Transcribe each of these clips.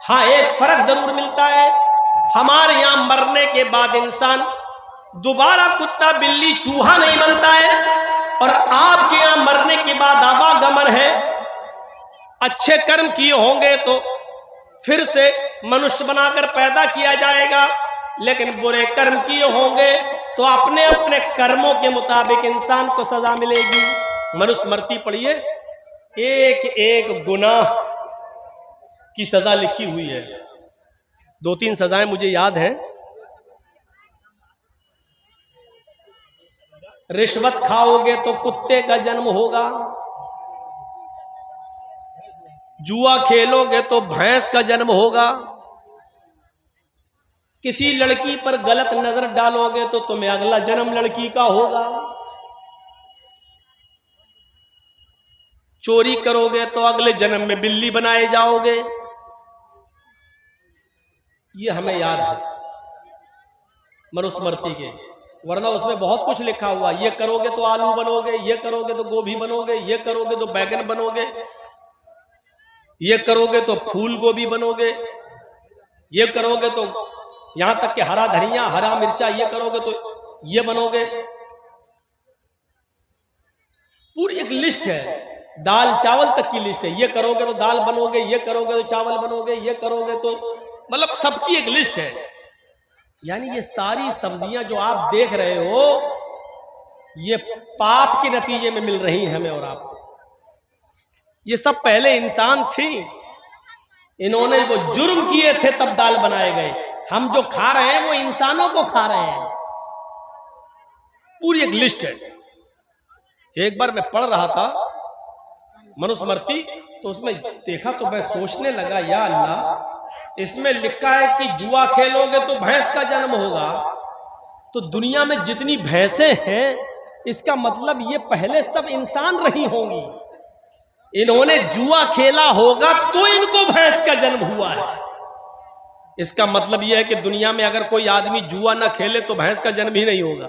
हाँ, एक फर्क जरूर मिलता है, हमारे यहां मरने के बाद इंसान दोबारा कुत्ता बिल्ली चूहा नहीं बनता है, और आपके यहां मरने के बाद आवागमन है। अच्छे कर्म किए होंगे तो फिर से मनुष्य बनाकर पैदा किया जाएगा, लेकिन बुरे कर्म किए होंगे तो अपने अपने कर्मों के मुताबिक इंसान को सजा मिलेगी। मनुस्मृति पढ़िए, एक एक गुनाह की सजा लिखी हुई है। 2-3 सजाएं मुझे याद हैं। रिश्वत खाओगे तो कुत्ते का जन्म होगा, जुआ खेलोगे तो भैंस का जन्म होगा, किसी लड़की पर गलत नजर डालोगे तो तुम्हें अगला जन्म लड़की का होगा, चोरी करोगे तो अगले जन्म में बिल्ली बनाए जाओगे। ये हमें याद है मनुस्मृति के, वरना उसमें बहुत कुछ लिखा हुआ। ये करोगे तो आलू बनोगे, ये करोगे तो गोभी बनोगे, ये करोगे तो बैगन बनोगे, ये करोगे तो फूल गोभी बनोगे, ये करोगे तो यहां तक कि हरा धनिया हरा मिर्चा, ये करोगे तो ये बनोगे। पूरी एक लिस्ट है, दाल चावल तक की लिस्ट है। ये करोगे तो दाल बनोगे, ये करोगे तो चावल बनोगे, ये करोगे तो मतलब सबकी एक लिस्ट है। यानी ये सारी सब्जियां जो आप देख रहे हो, ये पाप के नतीजे में मिल रही हैं हमें और आपको। ये सब पहले इंसान थी, इन्होंने वो जुर्म किए थे तब दाल बनाए गए। हम जो खा रहे हैं वो इंसानों को खा रहे हैं। पूरी एक लिस्ट है। एक बार मैं पढ़ रहा था मनुस्मृति, तो उसमें देखा तो मैं सोचने लगा, या अल्लाह, इसमें लिखा है कि जुआ खेलोगे तो भैंस का जन्म होगा। तो दुनिया में जितनी भैंसें हैं, इसका मतलब ये पहले सब इंसान रही होंगी। इन्होंने जुआ खेला होगा तो इनको भैंस का जन्म हुआ है। इसका मतलब यह है कि दुनिया में अगर कोई आदमी जुआ ना खेले तो भैंस का जन्म ही नहीं होगा,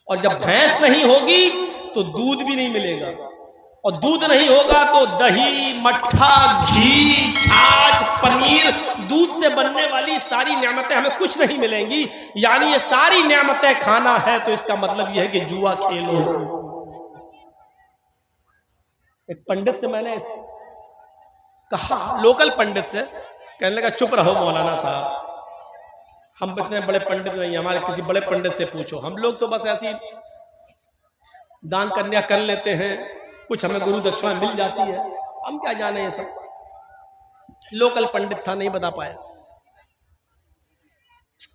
और जब भैंस नहीं होगी तो दूध भी नहीं मिलेगा, और दूध नहीं होगा तो दही मट्ठा घी छाछ पनीर, दूध से बनने वाली सारी नेमतें हमें कुछ नहीं मिलेंगी। यानी ये सारी नेमतें खाना है, तो इसका मतलब यह है कि जुआ खेलो। एक पंडित से मैंने कहा, लोकल पंडित से, कहने लगा चुप रहो मौलाना साहब, हम इतने बड़े पंडित नहीं, हमारे किसी बड़े पंडित से पूछो। हम लोग तो बस ऐसी दान कन्या कर लेते हैं, कुछ हमें गुरु दक्षिणा मिल जाती है, हम क्या जाने ये सब। लोकल पंडित था, नहीं बता पाया।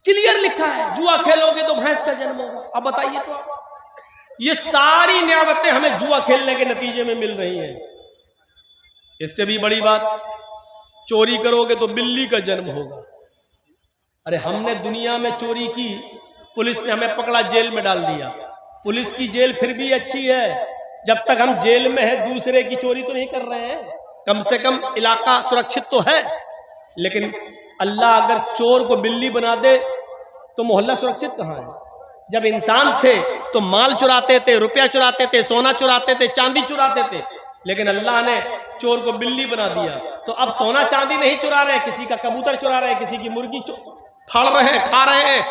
क्लियर लिखा है, जुआ खेलोगे तो भैंस का जन्म होगा। अब बताइए तो आप, ये सारी नियामतें हमें जुआ खेलने के नतीजे में मिल रही हैं। इससे भी बड़ी बात, चोरी करोगे तो बिल्ली का जन्म होगा। अरे हमने दुनिया में चोरी की, पुलिस ने हमें पकड़ा, जेल में डाल दिया। पुलिस की जेल फिर भी अच्छी है, जब तक हम जेल में हैं दूसरे की चोरी तो नहीं कर रहे हैं, कम से कम इलाका सुरक्षित तो है। लेकिन अल्लाह अगर चोर को बिल्ली बना दे तो मोहल्ला सुरक्षित कहाँ है? जब इंसान थे तो माल चुराते थे, रुपया चुराते थे, सोना चुराते थे, चांदी चुराते थे, लेकिन अल्लाह ने चोर को बिल्ली बना दिया। तो अब सोना चांदी नहीं चुरा रहे, किसी का कबूतर चुरा रहे हैं, किसी की मुर्गी फाड़ रहे हैं, खा रहे हैं,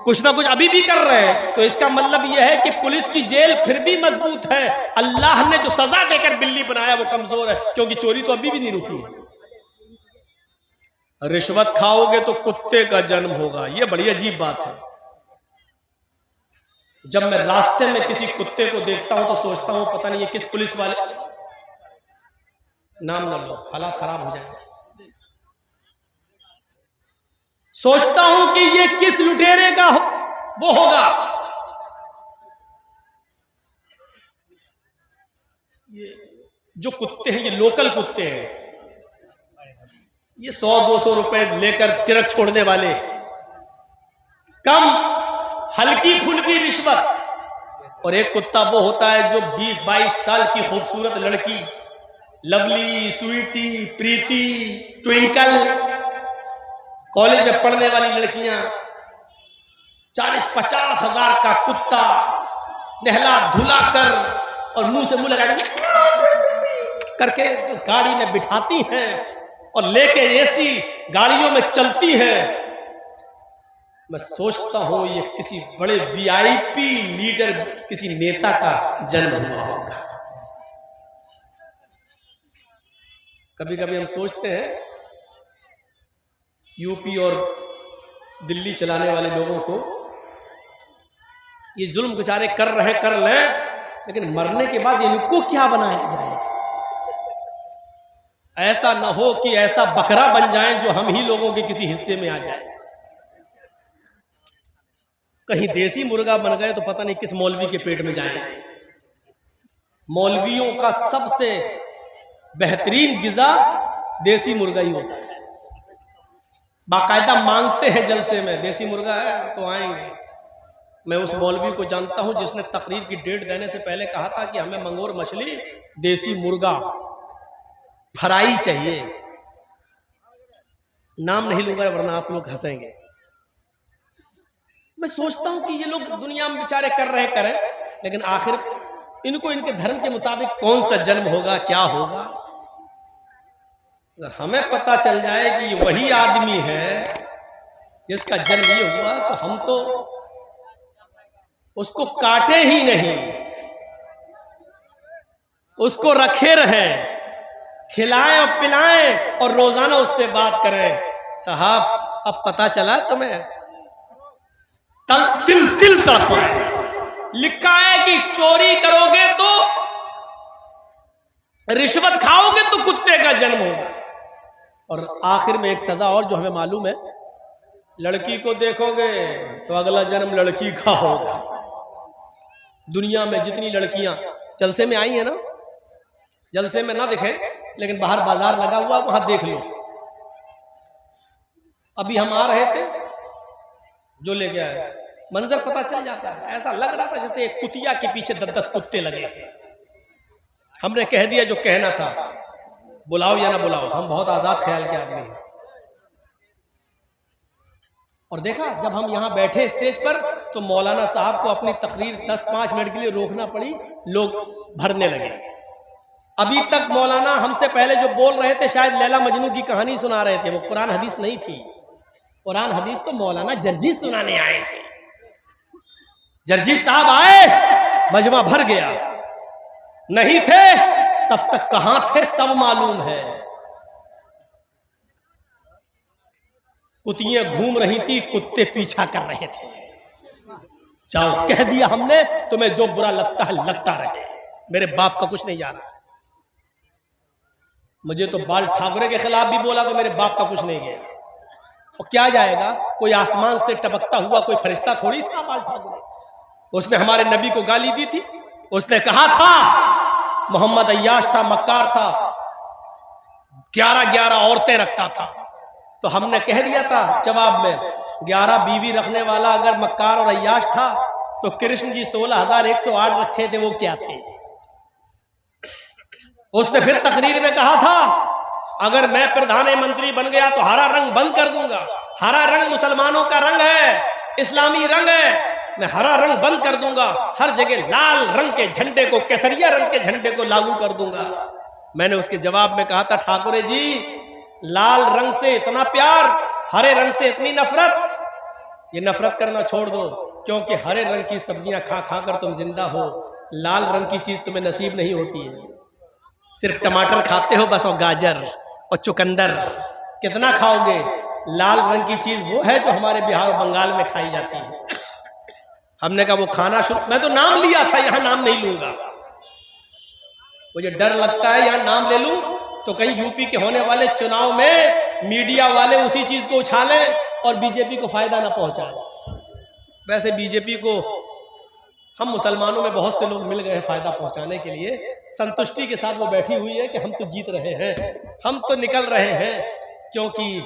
कुछ ना कुछ अभी भी कर रहे हैं। तो इसका मतलब यह है कि पुलिस की जेल फिर भी मजबूत है। अल्लाह ने जो सजा देकर बिल्ली बनाया वो कमजोर है, क्योंकि चोरी तो अभी भी नहीं रुकी है। रिश्वत खाओगे तो कुत्ते का जन्म होगा, यह बड़ी अजीब बात है। जब मैं रास्ते में किसी कुत्ते को देखता हूं तो सोचता हूं पता नहीं ये किस पुलिस वाले, नाम न लो हालात खराब हो जाएंगे, सोचता हूं कि ये किस लुटेरे का वो होगा। ये जो कुत्ते हैं, ये लोकल कुत्ते हैं, ये 100-200 रुपए लेकर तिरक छोड़ने वाले, कम हल्की फुल्की रिश्वत। और एक कुत्ता वो होता है जो 20-22 साल की खूबसूरत लड़की, लवली, स्वीटी, प्रीति, ट्विंकल, कॉलेज में पढ़ने वाली लड़कियां, 40-50 हजार का कुत्ता नहला धुला कर और मुंह से मुंह लगा करके गाड़ी में बिठाती हैं और लेके एसी गाड़ियों में चलती हैं। मैं सोचता हूं ये किसी बड़े वीआईपी लीडर, किसी नेता का जन्म हुआ होगा। कभी कभी हम सोचते हैं यूपी और दिल्ली चलाने वाले लोगों को ये जुल्म बेचारे कर रहे कर लें, लेकिन मरने के बाद इनको क्या बनाया जाए। ऐसा न हो कि ऐसा बकरा बन जाएं जो हम ही लोगों के किसी हिस्से में आ जाए। कहीं देसी मुर्गा बन गए तो पता नहीं किस मौलवी के पेट में जाए। मौलवियों का सबसे बेहतरीन गिजा देसी मुर्गा ही होता है। बाकायदा मांगते हैं जलसे में, देसी मुर्गा है तो आएंगे। मैं उस मौलवी को जानता हूं जिसने तकरीर की डेट देने से पहले कहा था कि हमें मंगोर मछली, देसी मुर्गा, फ्राई चाहिए। नाम नहीं लूंगा वरना आप लोग हंसेंगे। मैं सोचता हूं कि ये लोग दुनिया में बेचारे कर रहे करें, लेकिन आखिर इनको इनके धर्म के मुताबिक कौन सा जन्म होगा, क्या होगा। अगर हमें पता चल जाए कि ये वही आदमी है जिसका जन्म ये हुआ, तो हम तो उसको काटे ही नहीं, उसको रखे रहें, खिलाएं और पिलाएं और रोजाना उससे बात करें। साहब अब पता चला तुम्हें, तिल तिल तड़पाए। लिखा है कि चोरी करोगे तो, रिश्वत खाओगे तो कुत्ते का जन्म होगा। और आखिर में एक सजा और जो हमें मालूम है, लड़की को देखोगे तो अगला जन्म लड़की का होगा। दुनिया में जितनी लड़कियां जलसे में आई हैं ना, जलसे में ना दिखे लेकिन बाहर बाजार लगा हुआ वहां देख लो। अभी हम आ रहे थे, जो ले गया है मंजर पता चल जाता है। ऐसा लग रहा था जैसे एक कुतिया के पीछे 10-10 कुत्ते लगे। हमने कह दिया जो कहना था, बुलाओ या ना बुलाओ, हम बहुत आजाद ख्याल के आदमी हैं। और देखा जब हम यहां बैठे स्टेज पर तो मौलाना साहब को अपनी तकरीर 10-5 मिनट के लिए रोकना पड़ी, लोग भरने लगे। अभी तक मौलाना हमसे पहले जो बोल रहे थे शायद लैला मजनू की कहानी सुना रहे थे, वो कुरान हदीस नहीं थी। कुरान हदीस तो मौलाना जर्जीस सुनाने आए थे। जर्जीस साहब आए, मजमा भर गया। नहीं थे तब तक कहां थे सब मालूम है। कुतियां घूम रही थी, कुत्ते पीछा कर रहे थे। जाओ कह दिया हमने, तुम्हें जो बुरा लगता है लगता रहे, मेरे बाप का कुछ नहीं जा रहा। मुझे तो बाल ठाकरे के खिलाफ भी बोला तो मेरे बाप का कुछ नहीं गया। और क्या जाएगा, कोई आसमान से टपकता हुआ कोई फरिश्ता थोड़ी था बाल ठाकरे। उसने हमारे नबी को गाली दी थी। उसने कहा था मोहम्मद अय्याश था, मक्कार था, 11-11 औरतें रखता था। तो हमने कह दिया था जवाब में, 11 बीवी रखने वाला अगर मक्कार और अय्याश था तो कृष्ण जी 16,108 रखे थे, वो क्या थे। उसने फिर तकरीर में कहा था अगर मैं प्रधानमंत्री बन गया तो हरा रंग बंद कर दूंगा। हरा रंग मुसलमानों का रंग है, इस्लामी रंग है, मैं हरा रंग बंद कर दूंगा। हर जगह लाल रंग के झंडे को, केसरिया रंग के झंडे को लागू कर दूंगा। मैंने उसके जवाब में कहा था ठाकुरे जी, लाल रंग से इतना प्यार, हरे रंग से इतनी नफरत, ये नफरत करना छोड़ दो, क्योंकि हरे रंग की सब्जियां खा खा कर तुम जिंदा हो, लाल रंग की चीज तुम्हें नसीब नहीं होती है। सिर्फ टमाटर खाते हो बस, और गाजर और चुकंदर, कितना खाओगे। लाल रंग की चीज वो है जो हमारे बिहार और बंगाल में खाई जाती है। हमने कहा वो खाना शुरू, मैं तो नाम लिया था, यहां नाम नहीं लूंगा, मुझे डर लगता है यहां नाम ले लूं तो कहीं यूपी के होने वाले चुनाव में मीडिया वाले उसी चीज को उछालें और बीजेपी को फायदा ना पहुंचाए। वैसे बीजेपी को हम मुसलमानों में बहुत से लोग मिल गए फायदा पहुंचाने के लिए। संतुष्टि के साथ वो बैठी हुई है कि हम तो जीत रहे हैं, हम तो निकल रहे हैं, क्योंकि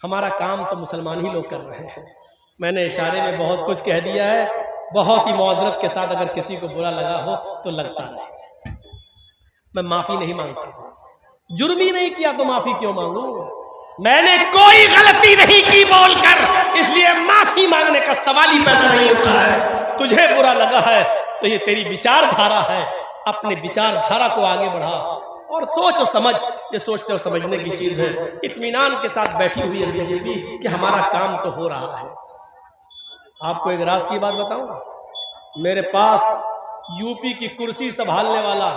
हमारा काम तो मुसलमान ही लोग कर रहे हैं। मैंने इशारे में बहुत कुछ कह दिया है, बहुत ही मुआज़रत के साथ अगर किसी को बुरा लगा हो तो लगता नहीं। मैं माफी नहीं मांगता, जुर्म ही नहीं किया तो माफी क्यों मांगू। मैंने कोई गलती नहीं की बोलकर, इसलिए माफी मांगने का सवाल ही पैदा नहीं होता है। तुझे बुरा लगा है तो ये तेरी विचारधारा है, अपने विचारधारा को आगे बढ़ा और सोच और समझ, ये सोचते और समझने की चीज है। इत्मीनान के साथ बैठी हुई है बीजेपी कि हमारा काम तो हो रहा है। आपको एक राज की बात बताऊं, मेरे पास यूपी की कुर्सी संभालने वाला,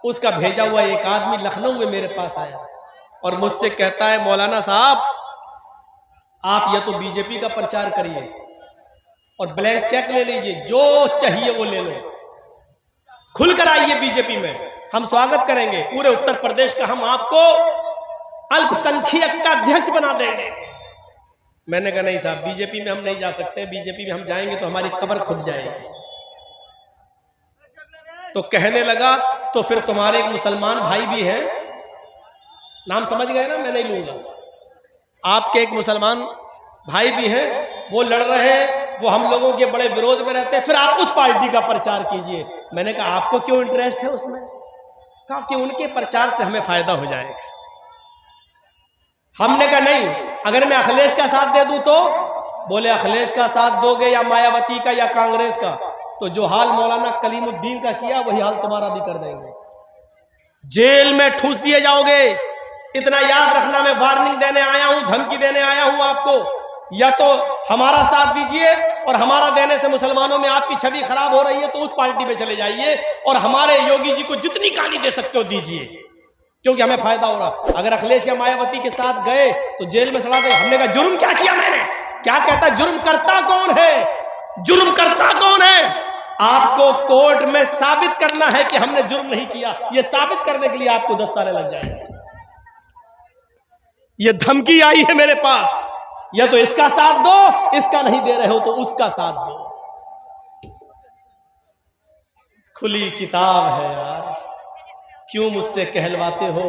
उसका भेजा हुआ एक आदमी लखनऊ में मेरे पास आया और मुझसे कहता है, मौलाना साहब आप या तो बीजेपी का प्रचार करिए और ब्लैंक चेक ले लीजिए, जो चाहिए वो ले लो, खुलकर आइए बीजेपी में, हम स्वागत करेंगे। पूरे उत्तर प्रदेश का हम आपको अल्पसंख्यक का अध्यक्ष बना देंगे। मैंने कहा नहीं साहब, बीजेपी में हम नहीं जा सकते, बीजेपी में हम जाएंगे तो हमारी कब्र खुद जाएगी। तो कहने लगा तो फिर तुम्हारे एक मुसलमान भाई भी हैं, नाम समझ गए ना, मैं नहीं लूंगा, आपके एक मुसलमान भाई भी हैं, वो लड़ रहे हैं, वो हम लोगों के बड़े विरोध में रहते हैं, फिर आप उस पार्टी का प्रचार कीजिए। मैंने कहा आपको क्यों इंटरेस्ट है उसमें? कहा कि उनके प्रचार से हमें फायदा हो जाएगा। हमने कहा नहीं, अगर मैं अखिलेश का साथ दे दूं तो? बोले अखिलेश का साथ दोगे या मायावती का या कांग्रेस का, तो जो हाल मौलाना कलीमुद्दीन का किया वही हाल तुम्हारा भी कर देंगे, जेल में ठूस दिए जाओगे। इतना याद रखना, मैं वार्निंग देने आया हूं, धमकी देने आया हूं आपको। या तो हमारा साथ दीजिए और हमारा देने से मुसलमानों में आपकी छवि खराब हो रही है तो उस पार्टी में चले जाइए और हमारे योगी जी को जितनी गाली दे सकते हो दीजिए, क्योंकि हमें फायदा हो रहा। अगर अखिलेश या मायावती के साथ गए तो जेल में चला गए। हमने कहा जुर्म क्या किया मैंने? क्या कहता, जुर्म करता कौन है? जुर्म करता कौन है? आपको कोर्ट में साबित करना है कि हमने जुर्म नहीं किया। यह साबित करने के लिए आपको 10 साल लग जाएंगे। यह धमकी आई है मेरे पास, या तो इसका साथ दो, इसका नहीं दे रहे हो तो उसका साथ दो। खुली किताब है यार, क्यों मुझसे कहलवाते हो?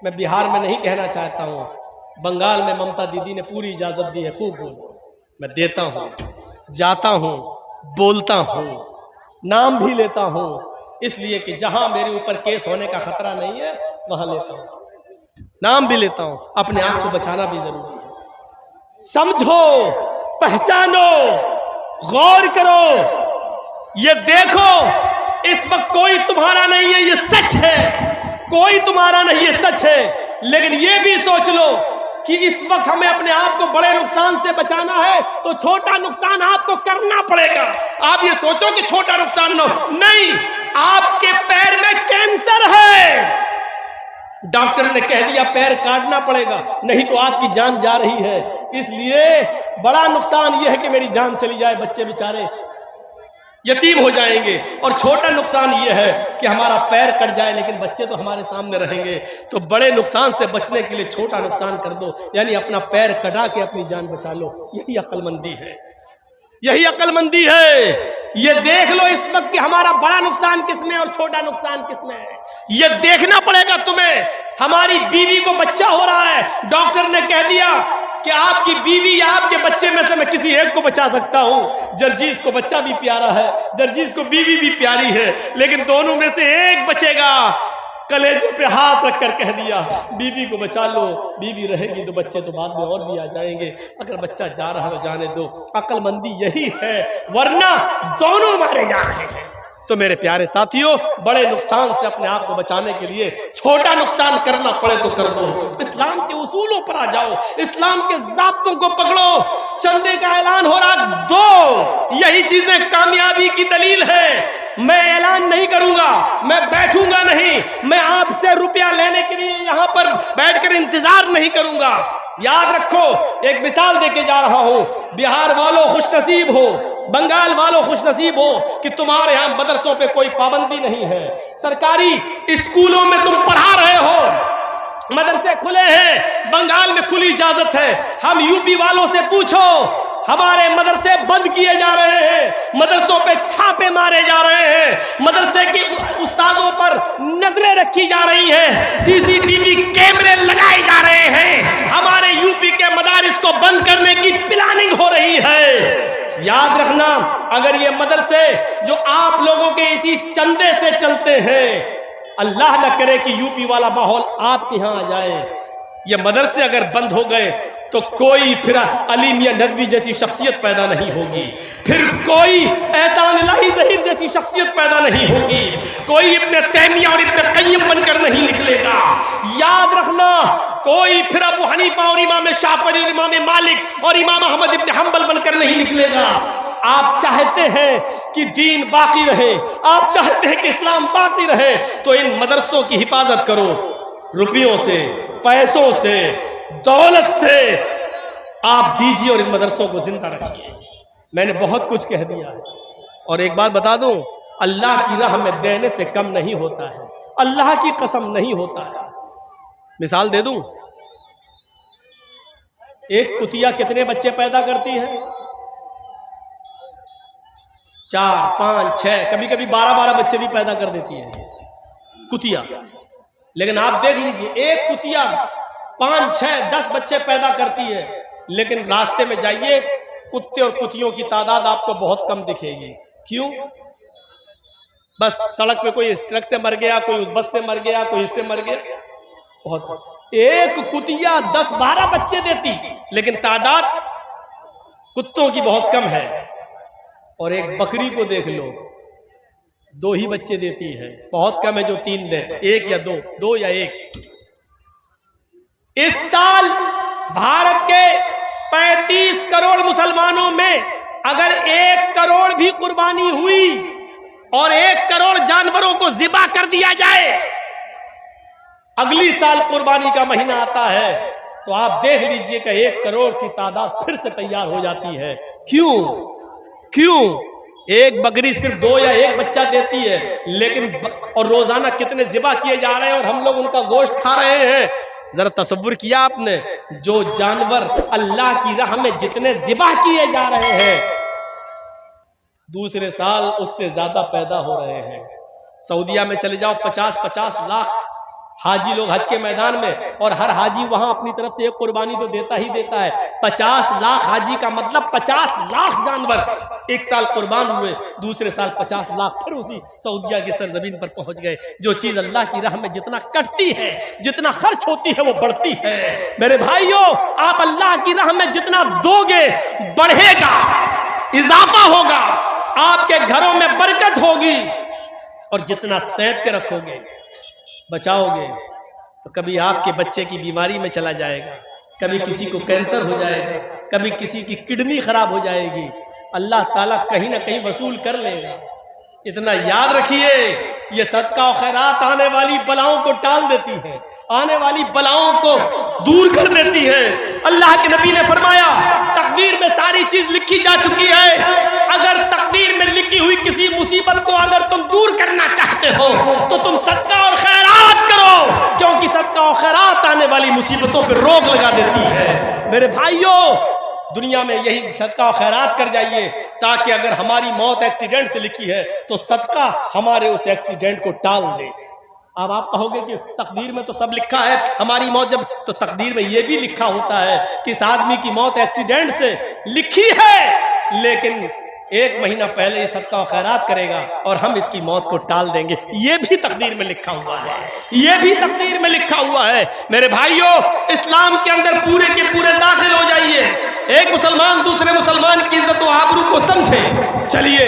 मैं बिहार में नहीं कहना चाहता हूं, बंगाल में ममता दीदी ने पूरी इजाजत दी है, खूब बोलो, मैं देता हूं, जाता हूं, बोलता हूं, नाम भी लेता हूं, इसलिए कि जहां मेरे ऊपर केस होने का खतरा नहीं है वहां लेता हूं, नाम भी लेता हूं। अपने आप को बचाना भी जरूरी है। समझो, पहचानो, गौर करो, ये देखो, इस वक्त कोई तुम्हारा नहीं है, ये सच है, कोई तुम्हारा नहीं है, सच है। लेकिन ये भी सोच लो कि इस वक्त हमें अपने आप को बड़े नुकसान से बचाना है तो छोटा नुकसान आपको करना पड़ेगा। आप ये सोचो कि छोटा नुकसान नहीं, आपके पैर में कैंसर है, डॉक्टर ने कह दिया पैर काटना पड़ेगा, नहीं तो आपकी जान जा रही है। इसलिए बड़ा नुकसान यह है कि मेरी जान चली जाए, बच्चे बेचारे यतीम हो जाएंगे, और छोटा नुकसान यह है कि हमारा पैर कट जाए लेकिन बच्चे तो हमारे सामने रहेंगे। तो बड़े नुकसान से बचने के लिए छोटा नुकसान कर दो, यानी अपना पैर कटा के अपनी जान बचा लो। यही अक्लमंदी है, यही अक्लमंदी है। ये देख लो इस वक्त कि हमारा बड़ा नुकसान किसमें और छोटा नुकसान किसमें है, ये देखना पड़ेगा तुम्हें। हमारी बीवी को बच्चा हो रहा है, डॉक्टर ने कह दिया कि आपकी बीवी या आपके बच्चे में से मैं किसी एक को बचा सकता हूं। जर्जीस को बच्चा भी प्यारा है, जर्जीस को बीवी भी प्यारी है, लेकिन दोनों में से एक बचेगा। कलेजे पे हाथ रखकर कह दिया बीवी को बचा लो, बीवी रहेगी तो बच्चे तो बाद में और भी आ जाएंगे, अगर बच्चा जा रहा है तो जाने दो। अक्लमंदी यही है, वरना दोनों मारे जा रहे हैं। तो मेरे प्यारे साथियों, बड़े नुकसान से अपने आप को बचाने के लिए छोटा नुकसान करना पड़े तो कर दो। इस्लाम के उसूलों पर आ जाओ, इस्लाम के ज़ाब्तों को पकड़ो। चंदे का ऐलान हो रहा, दो, यही चीजें कामयाबी की दलील है। मैं ऐलान नहीं करूंगा, मैं बैठूंगा नहीं, मैं आपसे रुपया लेने के लिए यहां पर बैठकर इंतजार नहीं करूंगा। याद रखो, एक मिसाल देके जा रहा हूं, बिहार वालों खुशनसीब हो, बंगाल वालों खुशनसीब हो कि तुम्हारे यहां मदरसों पे कोई पाबंदी नहीं है, सरकारी स्कूलों में तुम पढ़ा रहे हो, मदरसे खुले हैं, बंगाल में खुली इजाजत है। हम यूपी वालों से पूछो, हमारे मदरसे बंद किए जा रहे हैं, मदरसों पे छापे मारे जा रहे हैं, मदरसे के उस्तादों पर नजरें रखी जा रही हैं, सीसीटीवी कैमरे लगाए जा रहे हैं, हमारे यूपी के मदारिस को बंद करने की प्लानिंग हो रही है। याद रखना, अगर ये मदरसे जो आप लोगों के इसी चंदे से चलते हैं, अल्लाह न करे कि यूपी वाला माहौल आपके यहाँ आ जाए, ये मदरसे अगर बंद हो गए तो कोई फिर अली मियां नदवी जैसी शख्सियत पैदा नहीं होगी, फिर कोई एहसान इलाही ज़हीर जैसी शख्सियत पैदा नहीं होगी, कोई इब्न तैमिया और इब्न क़य्यिम बनकर नहीं निकलेगा। याद रखना, कोई फिर अबू हनीफा और इमाम शाफ़िई और इमाम मालिक और इमाम अहमद इब्न हंबल बनकर नहीं निकलेगा। आप चाहते हैं कि दीन बाकी रहे, आप चाहते हैं कि इस्लाम बाकी रहे, तो इन मदरसों की हिफाजत करो, रुपयों से, पैसों से, दौलत से आप दीजिए और इन मदरसों को जिंदा रखिए। मैंने बहुत कुछ कह दिया है और एक बात बता दूं, अल्लाह की राह में देने से कम नहीं होता है, अल्लाह की कसम नहीं होता है। मिसाल दे दूं, एक कुतिया कितने बच्चे पैदा करती है? 4, 5, 6, कभी कभी 12 बच्चे भी पैदा कर देती है कुतिया। लेकिन आप देख लीजिए, एक कुतिया 5, 6, 10 बच्चे पैदा करती है, लेकिन रास्ते में जाइए, कुत्ते और कुतियों की तादाद आपको बहुत कम दिखेगी। क्यों? बस सड़क पे कोई इस ट्रक से मर गया, कोई उस बस से मर गया, कोई इससे मर गया, बहुत। एक कुतिया 10-12 बच्चे देती, लेकिन तादाद कुत्तों की बहुत कम है। और एक बकरी को देख लो, 2 ही बच्चे देती है, बहुत कम है जो 3 दे, 1 या 2 या 1। इस साल भारत के 35 करोड़ मुसलमानों में अगर 1 करोड़ भी कुर्बानी हुई और 1 करोड़ जानवरों को ज़िबा कर दिया जाए, अगली साल कुर्बानी का महीना आता है तो आप देख लीजिए कि 1 करोड़ की तादाद फिर से तैयार हो जाती है। क्यों? एक बकरी सिर्फ 2 या 1 बच्चा देती है, लेकिन और रोजाना कितने ज़िबा किए जा रहे हैं और हम लोग उनका गोश्त खा रहे हैं। जरा तसव्वुर किया आपने, जो जानवर अल्लाह की राह में जितने ज़िबा किए जा रहे हैं, दूसरे साल उससे ज्यादा पैदा हो रहे हैं। सऊदिया में चले जाओ, 50-50 लाख हाजी लोग हज के मैदान में, और हर हाजी वहां अपनी तरफ से एक कुर्बानी तो देता ही देता है। 50 लाख हाजी का मतलब 50 लाख जानवर एक साल कुर्बान हुए, दूसरे साल 50 लाख फिर उसी सऊदिया की सरजमीन पर पहुंच गए। जो चीज अल्लाह की राह में जितना कटती है, जितना खर्च होती है, वो बढ़ती है। मेरे भाइयों, आप अल्लाह की राह में जितना दोगे बढ़ेगा, इजाफा होगा, आपके घरों में बरकत होगी। और जितना सैंत के रखोगे, बचाओगे, तो कभी आपके बच्चे की बीमारी में चला जाएगा, कभी किसी को कैंसर हो जाएगा, कभी किसी की किडनी खराब हो जाएगी, अल्लाह ताला कहीं ना कहीं वसूल कर लेगा। इतना याद रखिए, ये सदका और खैरात आने वाली बलाओं को टाल देती है, आने वाली बलाओं को दूर कर देती है। अल्लाह के नबी ने फरमाया, तकदीर में सारी चीज लिखी जा चुकी है। अगर तकदीर में लिखी हुई किसी मुसीबत को अगर तुम दूर करना चाहते हो तो तुम सदका और खैरात करो, क्योंकि सदका और खैरात आने वाली मुसीबतों पर रोक लगा देती है। मेरे भाइयों, दुनिया में यही सदका और खैरात कर जाइए, ताकि अगर हमारी मौत एक्सीडेंट से लिखी है तो सदका हमारे उस एक्सीडेंट को टाल दे। अब आप कहोगे कि तकदीर में तो सब लिखा है, हमारी मौत जब, तो तकदीर में यह भी लिखा होता है कि इस आदमी की मौत एक्सीडेंट से लिखी है, लेकिन 1 महीना पहले ये सदका और खैरात करेगा और हम इसकी मौत को टाल देंगे। ये भी तकदीर में लिखा हुआ है, ये भी तकदीर में लिखा हुआ है। मेरे भाइयों, इस्लाम के अंदर पूरे के पूरे दाखिल हो जाइए। एक मुसलमान दूसरे मुसलमान की इज्जत और आबरू को समझे। चलिए,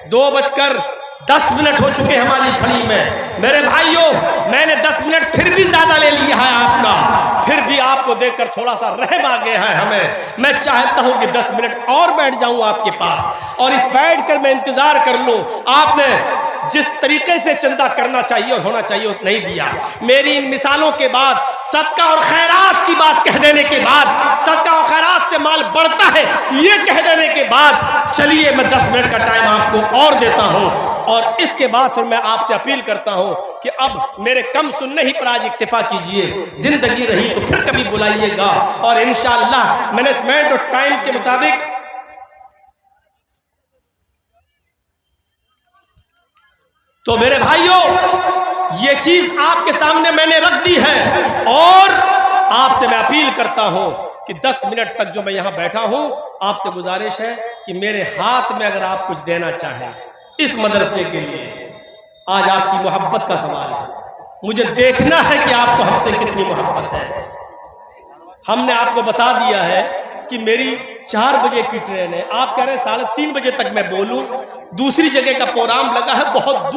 2:10 हो चुके हमारी खड़ी में। मेरे भाइयों, मैंने 10 मिनट फिर भी ज्यादा ले लिया है आपका, फिर भी आपको देखकर थोड़ा सा रहम आ गया है हमें। मैं चाहता हूं कि 10 मिनट और बैठ जाऊं आपके पास, और इस बैठ कर मैं इंतजार कर लूं। आपने जिस तरीके से चंदा करना चाहिए और होना चाहिए नहीं दिया। मेरी इन मिसालों के बाद, सदका और खैरात की बात कह देने के बाद, सदका और खैरात से माल बढ़ता है ये कह देने के बाद, चलिए मैं 10 मिनट का टाइम आपको और देता हूं, और इसके बाद फिर मैं आपसे अपील करता हूं कि अब मेरे कम सुनने ही पर आज इक्तिफा कीजिए। जिंदगी रही तो फिर कभी बुलाइएगा, और इंशाअल्लाह मैनेजमेंट और टाइम के मुताबिक तो मेरे भाइयों, ये चीज आपके सामने मैंने रख दी है, और आपसे मैं अपील करता हूं कि 10 मिनट तक जो मैं यहां बैठा हूं, आपसे गुजारिश है कि मेरे हाथ में अगर आप कुछ देना चाहें इस मदरसे के लिए, आज आपकी मोहब्बत का सवाल है। मुझे देखना है कि आपको हमसे कितनी मोहब्बत है। हमने आपको बता दिया है कि मेरी 4 बजे की ट्रेन है, आप कह रहे हैं 3:30 बजे तक मैं बोलूं। दूसरी जगह का प्रोग्राम लगा है बहुत